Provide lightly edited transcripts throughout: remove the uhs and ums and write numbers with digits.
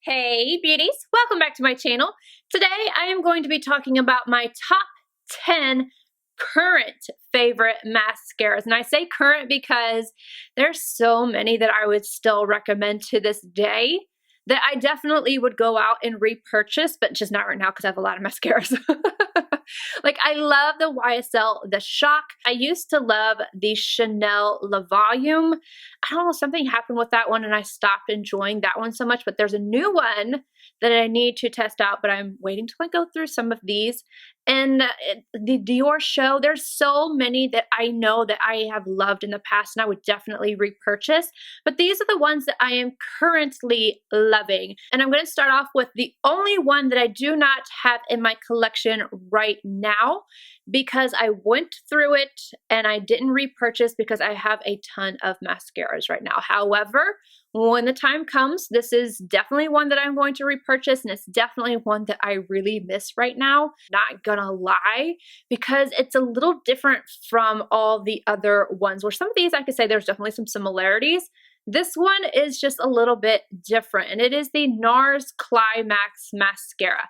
Hey beauties, welcome back to my channel. Today I am going to be talking about my top 10 current favorite mascaras. And I say current because there's so many that I would still recommend to this day that I definitely would go out and repurchase, but just not right now because I have a lot of mascaras. Like I love the YSL, the Shock. I used to love the Chanel Le Volume. I don't know, something happened with that one and I stopped enjoying that one so much, but there's a new one that I need to test out, but I'm waiting till I go through some of these. And the Dior Show, there's so many that I know that I have loved in the past and I would definitely repurchase, but these are the ones that I am currently loving. And I'm going to start off with the only one that I do not have in my collection right now because I went through it and I didn't repurchase because I have a ton of mascaras right now. However, when the time comes, this is definitely one that I'm going to repurchase, and it's definitely one that I really miss right now. Not gonna lie, because it's a little different from all the other ones, where some of these I could say there's definitely some similarities. This one is just a little bit different, and it is the NARS Climax Mascara.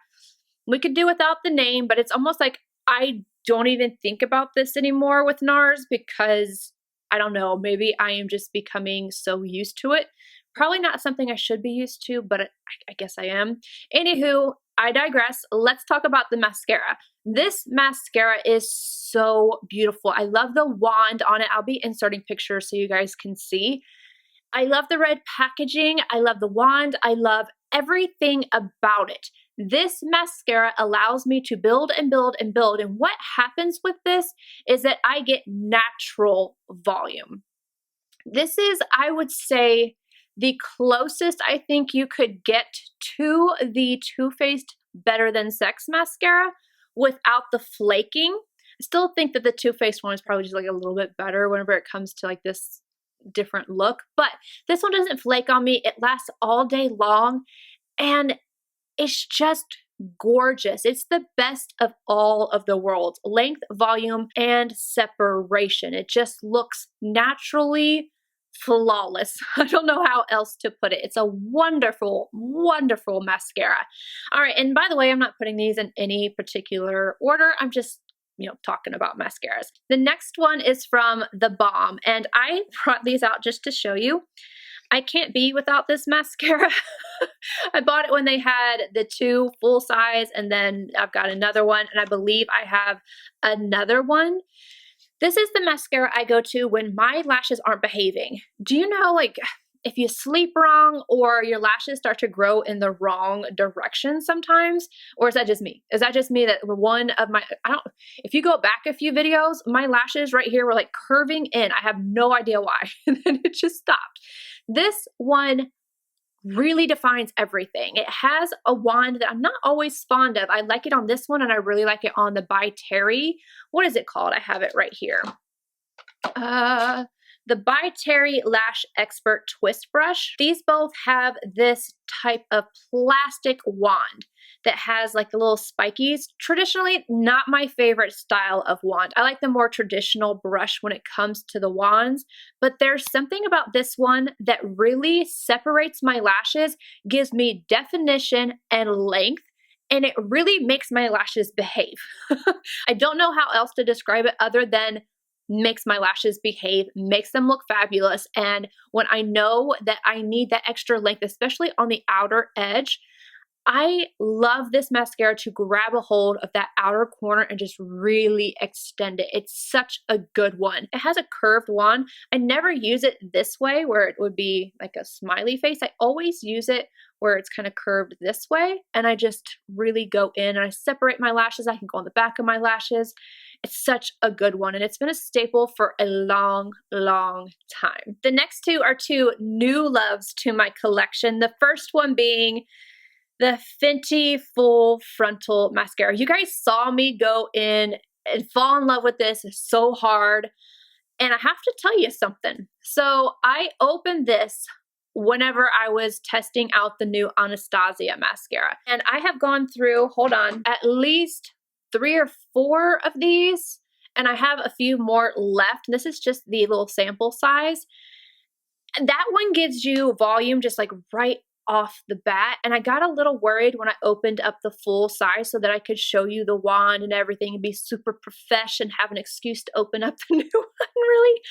We could do without the name, but it's almost like I don't even think about this anymore with NARS because I don't know, maybe I am just becoming so used to it. Probably not something I should be used to, but I guess I am. Anywho, I digress. Let's talk about the mascara. This mascara is so beautiful. I love the wand on it. I'll be inserting pictures so you guys can see. I love the red packaging. I love the wand. I love everything about it. This mascara allows me to build and build and build. And what happens with this is that I get natural volume. This is, I would say, the closest I think you could get to the Too Faced Better Than Sex mascara without the flaking. I still think that the Too Faced one is probably just like a little bit better whenever it comes to like this different look, but this one doesn't flake on me. It lasts all day long and it's just gorgeous. It's the best of all of the worlds. Length, volume, and separation. It just looks naturally flawless. I don't know how else to put it. It's a wonderful, wonderful mascara. All right, and by the way, I'm not putting these in any particular order. I'm just talking about mascaras. The next one is from the BALM, and I brought these out just to show you. I can't be without this mascara. I bought it when they had the two full size, and then I've got another one, and I believe I have another one. This is the mascara I go to when my lashes aren't behaving. Do you know, like, if you sleep wrong or your lashes start to grow in the wrong direction sometimes? Or is that just me? Is that just me that one of my, if you go back a few videos, my lashes right here were like curving in. I have no idea why. And then it just stopped. This one really defines everything. It has a wand that I'm not always fond of. I like it on this one and I really like it on the By Terry. What is it called? I have it right here. The By Terry Lash Expert Twist Brush. These both have this type of plastic wand that has like the little spikies. Traditionally, not my favorite style of wand. I like the more traditional brush when it comes to the wands, but there's something about this one that really separates my lashes, gives me definition and length, and it really makes my lashes behave. I don't know how else to describe it other than makes my lashes behave, makes them look fabulous. And when I know that I need that extra length, especially on the outer edge, I love this mascara to grab a hold of that outer corner and just really extend it. It's such a good one. It has a curved wand. I never use it this way where it would be like a smiley face. I always use it where it's kind of curved this way, and I just really go in and I separate my lashes. I can go on the back of my lashes. It's such a good one, and it's been a staple for a long, long time. The next two are two new loves to my collection. The first one being the Fenty Full Frontal Mascara. You guys saw me go in and fall in love with this so hard, and I have to tell you something. So I opened this whenever I was testing out the new Anastasia mascara, and I have gone through, hold on, at least 3 or 4 of these, and I have a few more left. This is just the little sample size. And that one gives you volume just like right off the bat, and I got a little worried when I opened up the full size so that I could show you the wand and everything and be super profesh and have an excuse to open up the new one, really.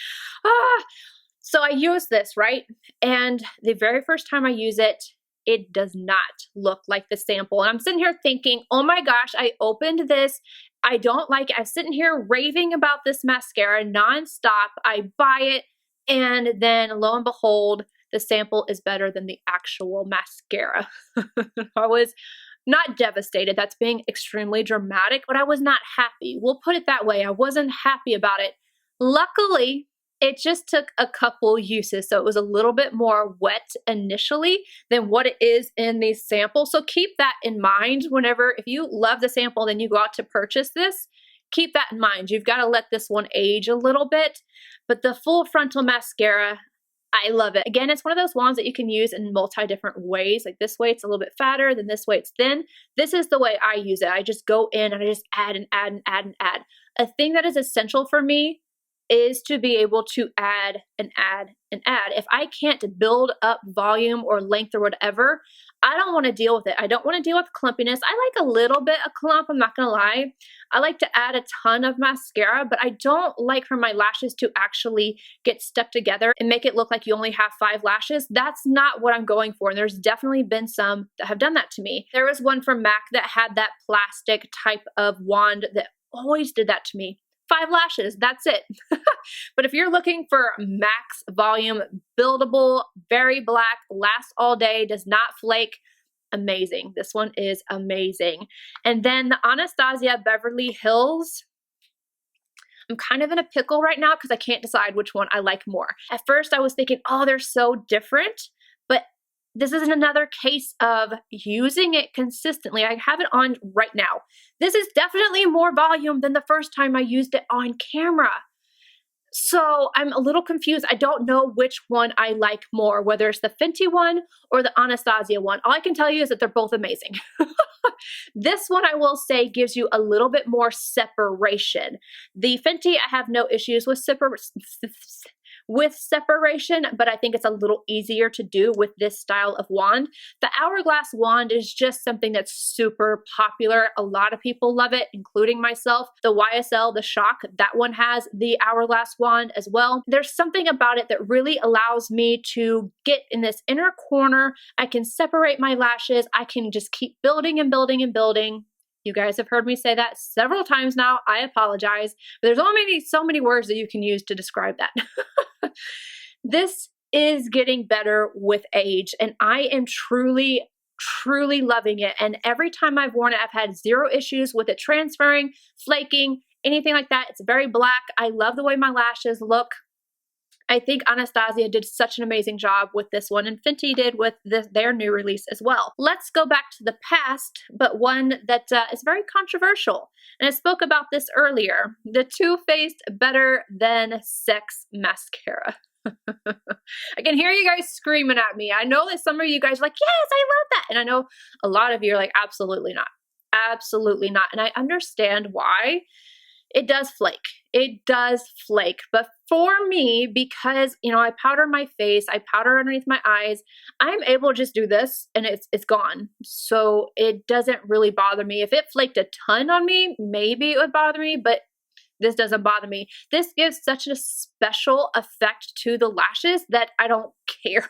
So I use this, right? And the very first time I use it, it does not look like the sample. And I'm sitting here thinking, oh my gosh, I opened this. I don't like it. I'm sitting here raving about this mascara nonstop. I buy it, and then lo and behold, the sample is better than the actual mascara. I was not devastated. That's being extremely dramatic, but I was not happy. We'll put it that way. I wasn't happy about it. Luckily, it just took a couple uses, so it was a little bit more wet initially than what it is in the sample. So keep that in mind whenever, if you love the sample, then you go out to purchase this. Keep that in mind. You've got to let this one age a little bit, but the full frontal mascara, I love it. Again, it's one of those wands that you can use in multi-different ways. Like this way, it's a little bit fatter, then this way it's thin. This is the way I use it. I just go in and I just add and add and add and add. A thing that is essential for me is to be able to add and add and add. If I can't build up volume or length or whatever, I don't want to deal with it. I don't want to deal with clumpiness. I like a little bit of clump, I'm not gonna lie. I like to add a ton of mascara, but I don't like for my lashes to actually get stuck together and make it look like you only have 5 lashes. That's not what I'm going for. And there's definitely been some that have done that to me. There was one from MAC that had that plastic type of wand that always did that to me. 5 lashes, that's it. But if you're looking for max volume, buildable, very black, lasts all day, does not flake, amazing. This one is amazing. And then the Anastasia Beverly Hills, I'm kind of in a pickle right now because I can't decide which one I like more. At first I was thinking, oh, they're so different, but this is another case of using it consistently. I have it on right now. This is definitely more volume than the first time I used it on camera. So I'm a little confused. I don't know which one I like more, whether it's the Fenty one or the Anastasia one. All I can tell you is that they're both amazing. This one, I will say, gives you a little bit more separation. The Fenty, I have no issues with separation, but I think it's a little easier to do with this style of wand. The Hourglass wand is just something that's super popular. A lot of people love it, including myself. The YSL, the Shock, that one has the Hourglass wand as well. There's something about it that really allows me to get in this inner corner. I can separate my lashes. I can just keep building and building and building. You guys have heard me say that several times now. I apologize, but there's so many words that you can use to describe that. This is getting better with age, and I am truly loving it. And every time I've worn it, I've had 0 issues with it transferring, flaking, anything like that. It's very black. I love the way my lashes look. I think Anastasia did such an amazing job with this one, and Fenty did with their new release as well. Let's go back to the past, but one that is very controversial. And I spoke about this earlier, the Too Faced Better Than Sex mascara. I can hear you guys screaming at me. I know that some of you guys are like, yes, I love that. And I know a lot of you are like, absolutely not. Absolutely not. And I understand why. It does flake. It does flake. But for me, because, you know, I powder my face, I powder underneath my eyes, I'm able to just do this and it's gone. So it doesn't really bother me. If it flaked a ton on me, maybe it would bother me, but this doesn't bother me. This gives such a special effect to the lashes that I don't care.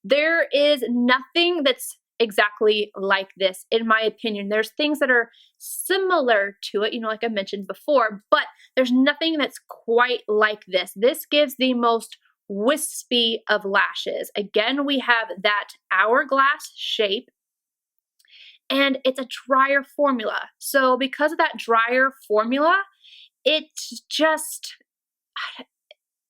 There is nothing that's exactly like this, in my opinion. There's things that are similar to it, you know, like I mentioned before, but there's nothing that's quite like this. This gives the most wispy of lashes. Again, we have that hourglass shape, and it's a drier formula. So because of that drier formula, it's just,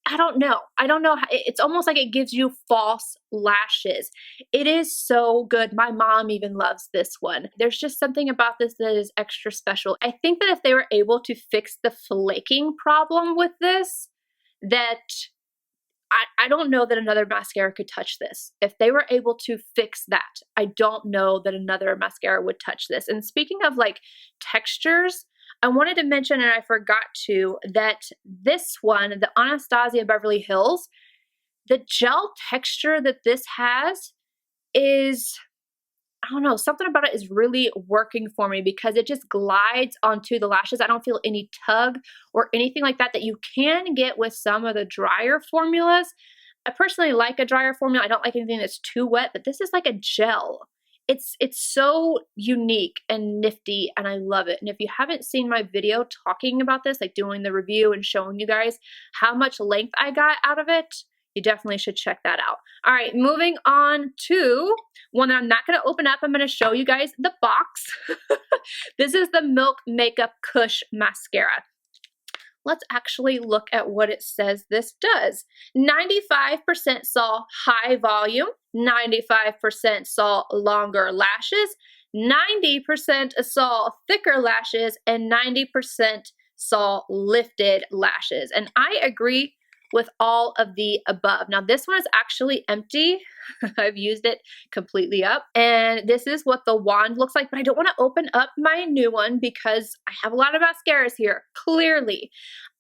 I don't know. I don't know. It's almost like it gives you false lashes. It is so good. My mom even loves this one. There's just something about this that is extra special. I think that if they were able to fix the flaking problem with this, that I don't know that another mascara could touch this. If they were able to fix that, I don't know that another mascara would touch this. And speaking of like textures, I wanted to mention, and I forgot to, that this one, the Anastasia Beverly Hills, the gel texture that this has is, I don't know, something about it is really working for me because it just glides onto the lashes. I don't feel any tug or anything like that you can get with some of the drier formulas. I personally like a drier formula. I don't like anything that's too wet, but this is like a gel. It's so unique and nifty, and I love it. And if you haven't seen my video talking about this, like doing the review and showing you guys how much length I got out of it, you definitely should check that out. All right, moving on to one that I'm not gonna open up. I'm gonna show you guys the box. This is the Milk Makeup Kush Mascara. Let's actually look at what it says this does. 95% saw high volume, 95% saw longer lashes, 90% saw thicker lashes, and 90% saw lifted lashes. And I agree with all of the above. Now this one is actually empty. I've used it completely up, and this is what the wand looks like, but I don't want to open up my new one because I have a lot of mascaras here, clearly.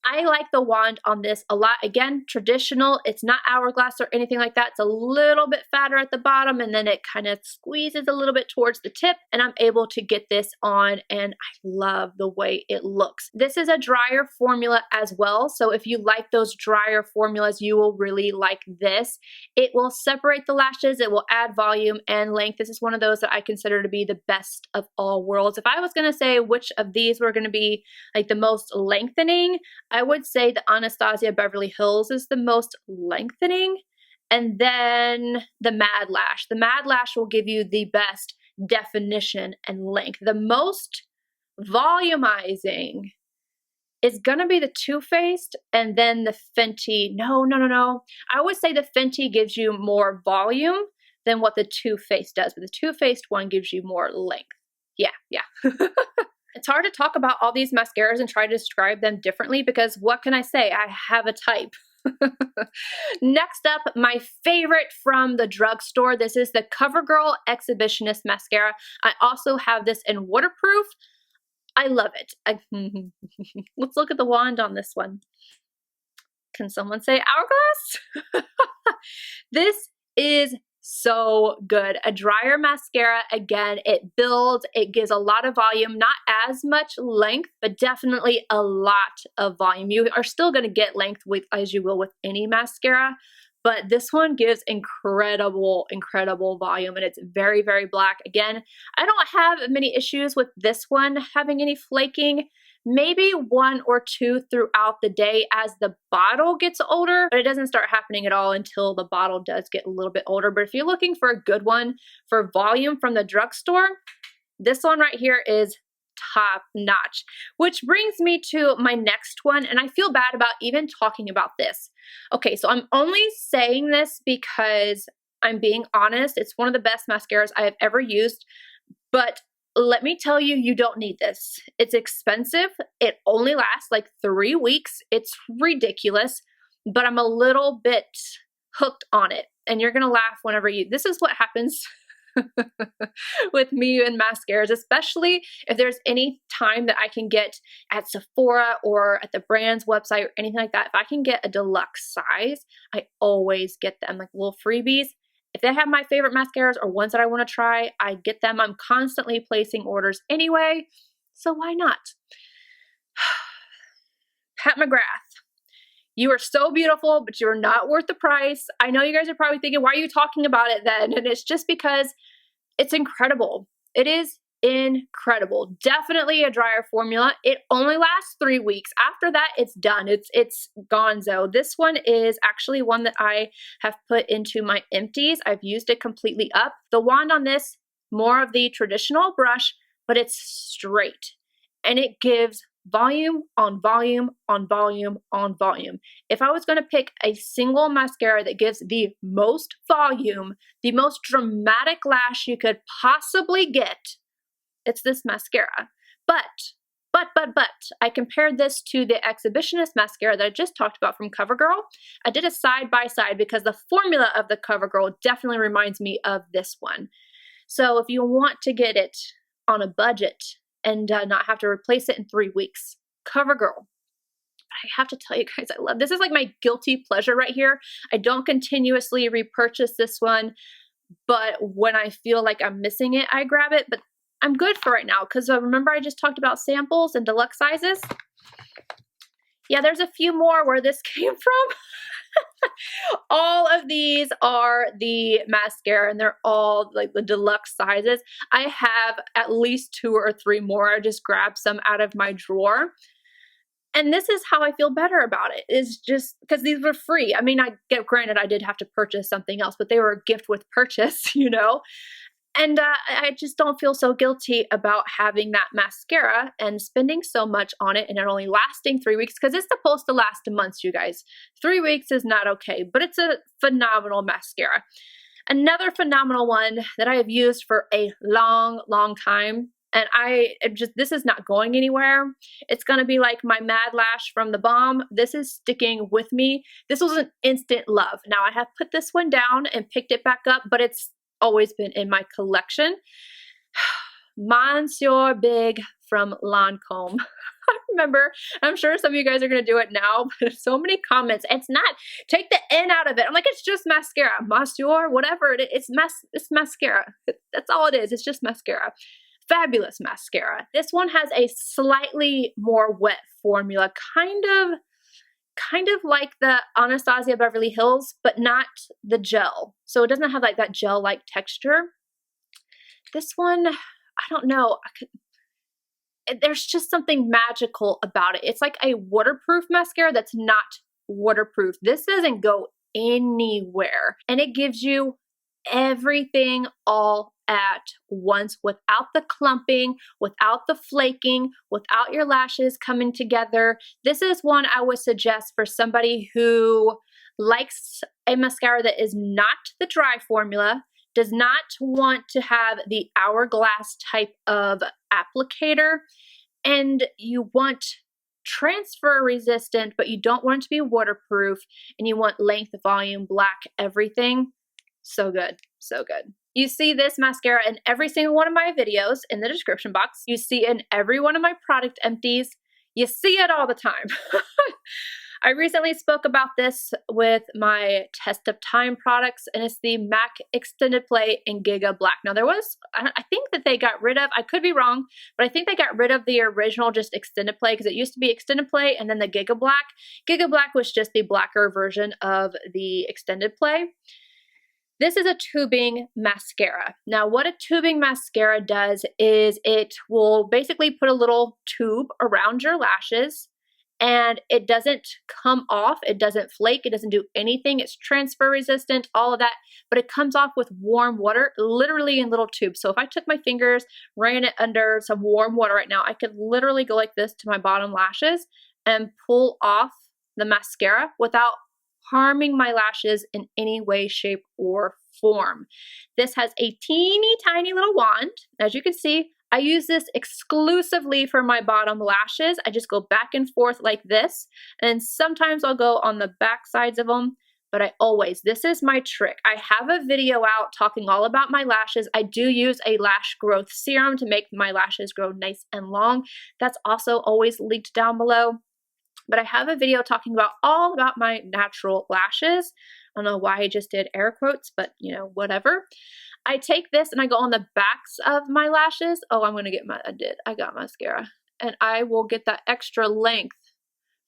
I like the wand on this a lot. Again, traditional. It's not hourglass or anything like that. It's a little bit fatter at the bottom, and then it kind of squeezes a little bit towards the tip, and I'm able to get this on, and I love the way it looks. This is a drier formula as well, so if you like those drier formulas, you will really like this. It will separate the lashes, it will add volume and length. This is one of those that I consider to be the best of all worlds. If I was going to say which of these were going to be like the most lengthening, I would say the Anastasia Beverly Hills is the most lengthening, and then the Mad Lash. The Mad Lash will give you the best definition and length. The most volumizing is gonna be the Too Faced, and then the Fenty. No. I would say the Fenty gives you more volume than what the Too Faced does, but the Too Faced one gives you more length. Yeah. It's hard to talk about all these mascaras and try to describe them differently because what can I say? I have a type. Next up, my favorite from the drugstore. This is the CoverGirl Exhibitionist Mascara. I also have this in waterproof. I love it. Let's look at the wand on this one. Can someone say hourglass? This is so good. A drier mascara, again, it builds, it gives a lot of volume, not as much length, but definitely a lot of volume. You are still going to get length as you will with any mascara, but this one gives incredible volume, and it's very, very black. Again, I don't have many issues with this one having any flaking. Maybe one or two throughout the day as the bottle gets older, but it doesn't start happening at all until the bottle does get a little bit older. But if you're looking for a good one for volume from the drugstore, this one right here is top notch. Which brings me to my next one, and I feel bad about even talking about this. Okay, so I'm only saying this because I'm being honest. It's one of the best mascaras I have ever used, but let me tell you, you don't need this. It's expensive. It only lasts like 3 weeks. It's ridiculous, but I'm a little bit hooked on it. And you're gonna laugh whenever this is what happens with me and mascaras, especially if there's any time that I can get at Sephora or at the brand's website or anything like that. If I can get a deluxe size, I always get them, like little freebies. If they have my favorite mascaras or ones that I want to try, I get them. I'm constantly placing orders anyway, so why not? Pat McGrath, you are so beautiful, but you're not worth the price. I know you guys are probably thinking, why are you talking about it then? And it's just because it's incredible. It is incredible. Definitely a drier formula. It only lasts 3 weeks. After that, it's done. It's gonzo. This one is actually one that I have put into my empties. I've used it completely up. The wand on this, more of the traditional brush, but it's straight. And it gives volume on volume on volume on volume. If I was going to pick a single mascara that gives the most volume, the most dramatic lash you could possibly get, it's this mascara. But, I compared this to the Exhibitionist mascara that I just talked about from CoverGirl. I did a side-by-side because the formula of the CoverGirl definitely reminds me of this one. So if you want to get it on a budget and not have to replace it in 3 weeks, CoverGirl. I have to tell you guys, I love this. Is like my guilty pleasure right here. I don't continuously repurchase this one, but when I feel like I'm missing it, I grab it. But I'm good for right now because remember I just talked about samples and deluxe sizes? Yeah, there's a few more where this came from. All of these are the mascara and they're all like the deluxe sizes. I have at least 2 or 3 more. I just grabbed some out of my drawer. And this is how I feel better about it, is just because these were free. I mean, granted, I did have to purchase something else, but they were a gift with purchase, you know? And I just don't feel so guilty about having that mascara and spending so much on it and it only lasting 3 weeks, because it's supposed to last months, you guys. 3 weeks is not okay, but it's a phenomenal mascara. Another phenomenal one that I have used for a long, long time, and this is not going anywhere. It's gonna be like my Mad Lash from the BALM. This is sticking with me. This was an instant love. Now I have put this one down and picked it back up, but it's always been in my collection. Monsieur Big from Lancome. I remember, I'm sure some of you guys are going to do it now, but so many comments. It's not, take the N out of it. I'm like, it's just mascara. Monsieur, whatever it is, it's mascara. That's all it is. It's just mascara. Fabulous mascara. This one has a slightly more wet formula, kind of like the Anastasia Beverly Hills, but not the gel. So it doesn't have like that gel-like texture. This one, I don't know. There's just something magical about it. It's like a waterproof mascara that's not waterproof. This doesn't go anywhere. And it gives you everything all at once without the clumping, without the flaking, without your lashes coming together. This is one I would suggest for somebody who likes a mascara that is not the dry formula, does not want to have the hourglass type of applicator, and you want transfer resistant, but you don't want it to be waterproof, and you want length, volume, black, everything. So good, so good. You see this mascara in every single one of my videos in the description box. You see in every one of my product empties. You see it all the time. I recently spoke about this with my Test of Time products, and it's the MAC Extended Play in Giga Black. Now I think that they got rid of, I could be wrong, but I think they got rid of the original just Extended Play, because it used to be Extended Play and then the Giga Black. Giga Black was just the blacker version of the Extended Play. This is a tubing mascara. Now, what a tubing mascara does is it will basically put a little tube around your lashes, and it doesn't come off, it doesn't flake, it doesn't do anything. It's transfer resistant, all of that, but it comes off with warm water, literally in little tubes. So if I took my fingers, ran it under some warm water right now, I could literally go like this to my bottom lashes and pull off the mascara without harming my lashes in any way, shape, or form. This has a teeny tiny little wand. As you can see, I use this exclusively for my bottom lashes. I just go back and forth like this, and sometimes I'll go on the back sides of them, but this is my trick. I have a video out talking all about my lashes. I do use a lash growth serum to make my lashes grow nice and long. That's also always linked down below. But I have a video talking all about my natural lashes. I don't know why I just did air quotes, but you know, whatever. I take this and I go on the backs of my lashes. Oh, I got mascara. And I will get that extra length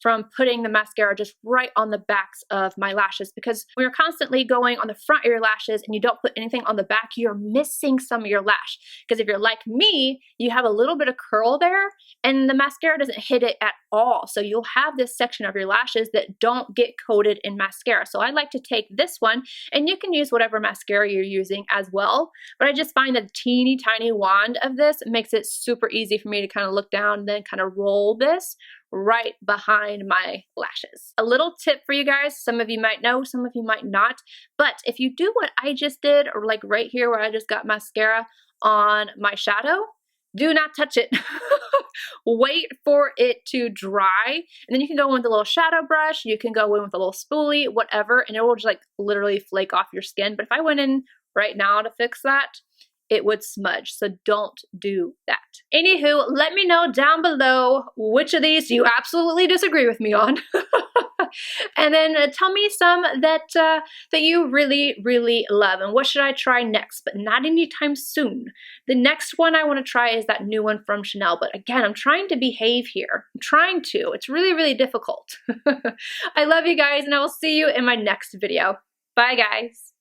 from putting the mascara just right on the backs of my lashes, because when you're constantly going on the front of your lashes and you don't put anything on the back, you're missing some of your lash. Because if you're like me, you have a little bit of curl there and the mascara doesn't hit it at all. So you'll have this section of your lashes that don't get coated in mascara. So I like to take this one, and you can use whatever mascara you're using as well. But I just find a teeny tiny wand of this makes it super easy for me to kind of look down and then kind of roll this right behind my lashes. A little tip for you guys, some of you might know, some of you might not, but if you do what I just did, or like right here where I just got mascara on my shadow, do not touch it. Wait for it to dry, and then you can go in with a little shadow brush, you can go in with a little spoolie, whatever, and it will just like literally flake off your skin. But if I went in right now to fix that, it would smudge. So don't do that. Anywho, let me know down below which of these you absolutely disagree with me on. And then tell me some that that you really, really love. And what should I try next? But not anytime soon. The next one I want to try is that new one from Chanel. But again, I'm trying to behave here. I'm trying to. It's really, really difficult. I love you guys, and I will see you in my next video. Bye, guys.